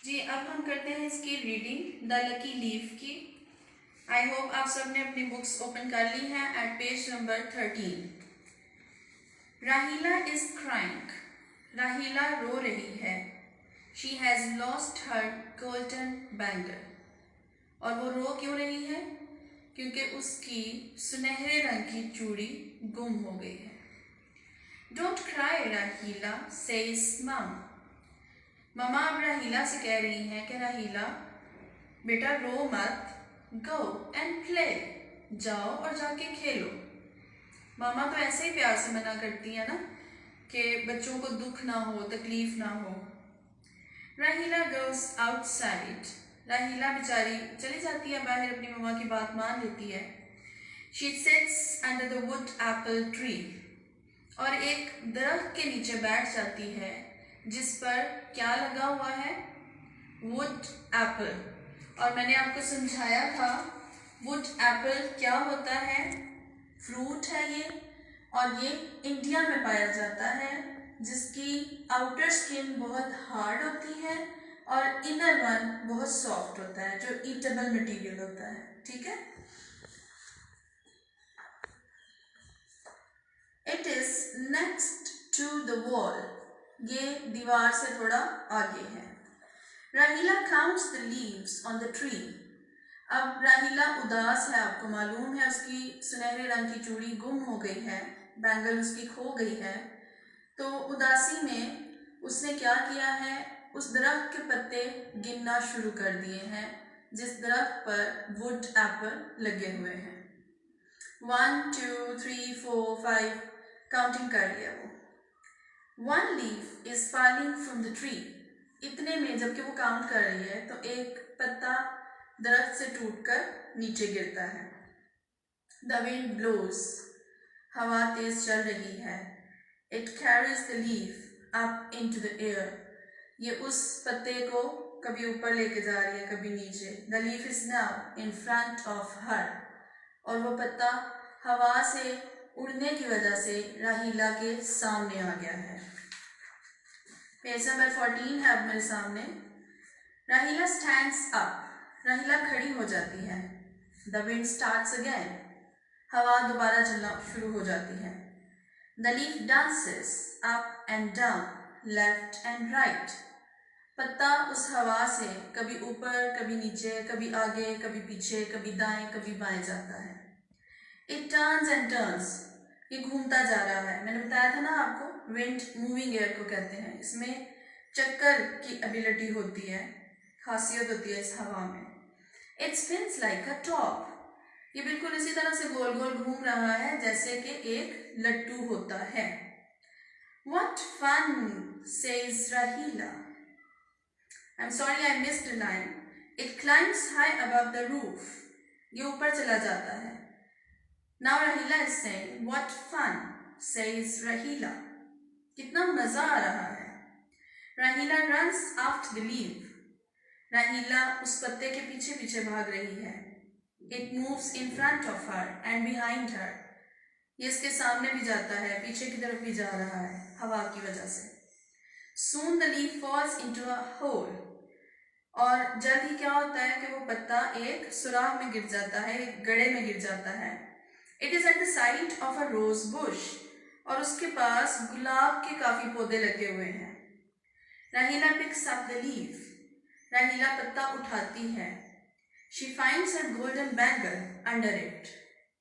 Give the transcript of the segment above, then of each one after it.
जी अब हम करते हैं इसकी रीडिंग द लकी लीफ की। आई होप आप सबने अपनी बुक्स ओपन कर ली हैं एट पेज नंबर 13। राहीला इज क्राइंग। राहीला रो रही है। She has lost her golden bangle. और वो रो क्यों रही है? क्योंकि उसकी सुनहरे रंग की चूड़ी गुम हो गई है। डोंट क्राई राहीला सेज मम। ममा अब राहीला से कह रही हैं कि राहीला बेटा रो मत, गो एंड प्ले, जाओ और जाके खेलो। मामा तो ऐसे ही प्यार से मना करती है ना कि बच्चों को दुख ना हो, तकलीफ ना हो। राहीला गोज आउटसाइड। राहीला बेचारी चली जाती है बाहर, अपनी मम्मा की बात मान लेती है। She seats under the wood apple tree. और एक दरख्त के नीचे बैठ जाती है जिस पर क्या लगा हुआ है? Wood apple. और मैंने आपको समझाया था वुड एप्पल क्या होता है। फ्रूट है ये, और ये इंडिया में पाया जाता है, जिसकी आउटर स्किन बहुत हार्ड होती है और इनर वन बहुत सॉफ्ट होता है, जो ईटेबल मटेरियल होता है। ठीक है। It is next to the wall. ये दीवार से थोड़ा आगे है। Rahila counts the leaves on the tree. अब राहीला उदास है, आपको मालूम है उसकी सुनहरे रंग की चूड़ी गुम हो गई है, बैंगल उसकी खो गई है। तो उदासी में उसने क्या किया है? उस दरख्त के पत्ते गिनना शुरू कर दिए हैं जिस दरख्त पर वुड एप्पल लगे हुए हैं। 1 2 3 4 5 काउंटिंग कर लिया वो। 1 leaf is falling from the tree. इतने में जबकि वो काउंट कर रही है तो एक पत्ता दरख्त से टूटकर नीचे गिरता है। The wind blows. हवा तेज चल रही है। It carries the leaf up into the air. ये उस पत्ते को कभी ऊपर लेके जा रही है, कभी नीचे। The leaf is now in front of her. और वो पत्ता हवा से उड़ने की वजह से राहीला के सामने आ गया है। पेज नंबर 14 है अब मेरे सामने। राहीला स्टैंड्स अप। राहीला खड़ी हो जाती है। The wind starts again. हवा दोबारा चलना शुरू हो जाती है। The leaf dances up and down, left and right. पत्ता उस हवा से कभी ऊपर, कभी नीचे, कभी आगे, कभी पीछे, कभी दाएं, कभी बाएं जाता है। It turns and turns. ये घूमता जा रहा है। मैंने बताया था ना आपको, विंड मूविंग एयर को कहते हैं। इसमें चक्कर की एबिलिटी होती है, खासियत होती है इस हवा में। It spins like a top. ये बिल्कुल इसी तरह से गोल गोल घूम रहा है जैसे कि एक लट्टू होता है। What fun, says Rahila. I'm sorry I missed a line. It climbs high above the roof. ये ऊपर चला जाता है। Now Rahila is saying, what fun, says Rahila. कितना मजा आ रहा है। Rahila runs after the leaf. राहीला उस पत्ते के पीछे पीछे भाग रही है। It moves in front of her and behind her. ये इसके सामने भी जाता है, पीछे की तरफ भी जा रहा है हवा की वजह से। Soon the leaf falls into a hole. और जल्द ही क्या होता है कि वो पत्ता एक सुराख में गिर जाता है, एक गड्ढे में गिर जाता है। It is at the side of a rose bush. और उसके पास गुलाब के काफी पौधे लगे हुए हैं। राहीला picks up the leaf. राहीला पत्ता उठाती है। She finds her golden bangle under it.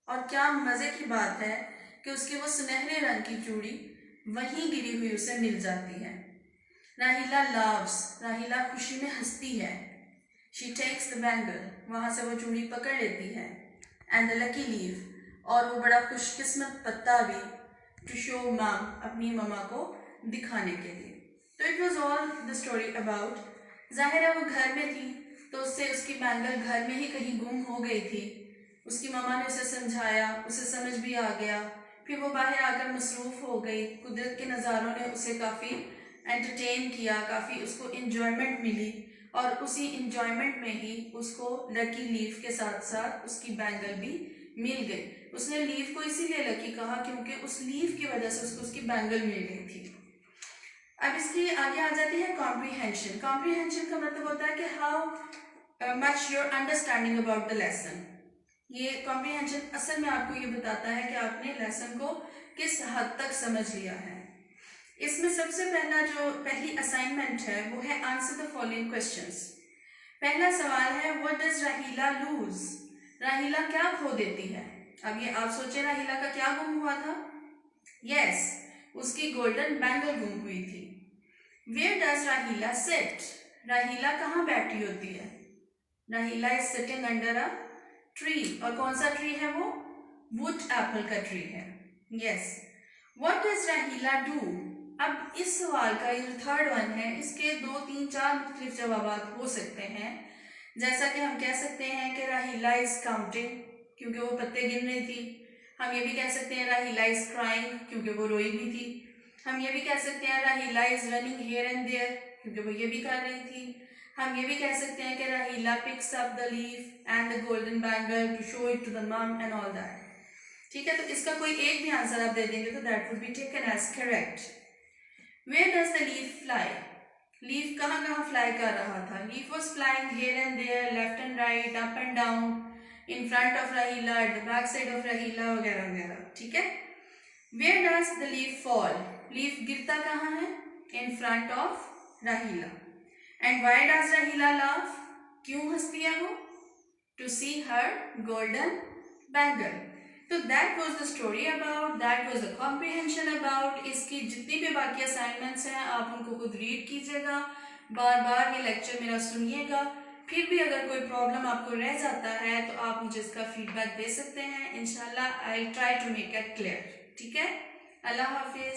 और क्या मजे की बात है कि उसकी वो सुनहरे रंग की चूड़ी वहीं गिरी हुई उसे मिल जाती है। राहीला laughs. राहीला खुशी में हंसती है। She takes the bangle. वहां से वो चूड़ी पकड़ लेती है। And the lucky leaf. और वो बड़ा खुशकिस्मत पत्ता भी, to show mom, अपनी ममा को दिखाने के लिए। तो it was all the story about. जाहिर है वो घर में थी तो उससे उसकी बैंगल घर में ही कहीं गुम हो गई थी। उसकी मम्मा ने उसे समझाया, उसे समझ भी आ गया। फिर वो बाहर आकर मसरूफ़ हो गई। कुदरत के नज़ारों ने उसे काफ़ी एंटरटेन किया, काफ़ी उसको इंजॉयमेंट मिली, और उसी इंजॉयमेंट में ही उसको लकी लीफ के साथ साथ उसकी बैंगल भी मिल गई। उसने लीफ को इसीलिए लकी कहा क्योंकि उस लीफ की वजह से उसको उसकी बैंगल मिल गई थी। अब इसके आगे आ जाती है कॉम्प्रीहेंशन। कॉम्प्रीहेंशन का मतलब होता है कि how much your understanding about the lesson. ये कॉम्प्रीहेंशन असल में आपको ये बताता है कि आपने लेसन को किस हद तक समझ लिया है। इसमें सबसे पहली असाइनमेंट है वो है आंसर द फॉलोइंग क्वेश्चंस। पहला सवाल है व्हाट डज राहीला लूज। राहीला क्या खो देती है। अब ये आप सोचे राहीला का क्या गुम हुआ था। यस, उसकी गोल्डन बैंगल गुम हुई थी। वेयर डज राहीला सिट। राहीला कहाँ बैठी होती है। राहीला is sitting under a tree. और कौन सा ट्री है वो, वुड एप्पल का ट्री है। यस, व्हाट डज राहीला डू। अब इस सवाल का ये जो थर्ड वन है इसके 2, 3, 4 मुख्तलिफ जवाब हो सकते हैं। जैसा कि हम कह सकते हैं कि राहीला इज काउंटिंग क्योंकि वो पत्ते गिन रही थी। हम ये भी कह सकते हैं राहीला इज क्राइंग क्योंकि वो रोई भी थी। हम ये भी कह सकते हैं Rahila is running here and there क्योंकि वो ये भी कर रही थी। हम ये भी कह सकते हैं कि Rahila picks up the leaf and the golden bangle to show it to the mom and all that. ठीक है, तो इसका कोई एक भी आंसर आप दे देंगे तो that would be taken as correct. Where does the leaf fly. Leaf कहाँ कहाँ फ्लाई कर रहा था। Leaf was flying here and there, left and right, up and down, in front of Rahila, at the back side of Rahila, वगैरह वगैरह। ठीक है। Where does the leaf fall. Leaf गिरता कहाँ है, in front of Rahila. And why does Rahila laugh. क्यों हंसती है वो, to see her golden bangle. तो that was the story about, that was the comprehension about. इसकी जितनी भी बाकी असाइनमेंट्स हैं आप उनको खुद रीड कीजिएगा, बार बार ये लेक्चर मेरा सुनिएगा। फिर भी अगर कोई प्रॉब्लम आपको रह जाता है तो आप मुझे इसका फीडबैक दे सकते हैं। इंशाल्लाह I try to make it clear. ठीक है, अल्लाह हाफिज।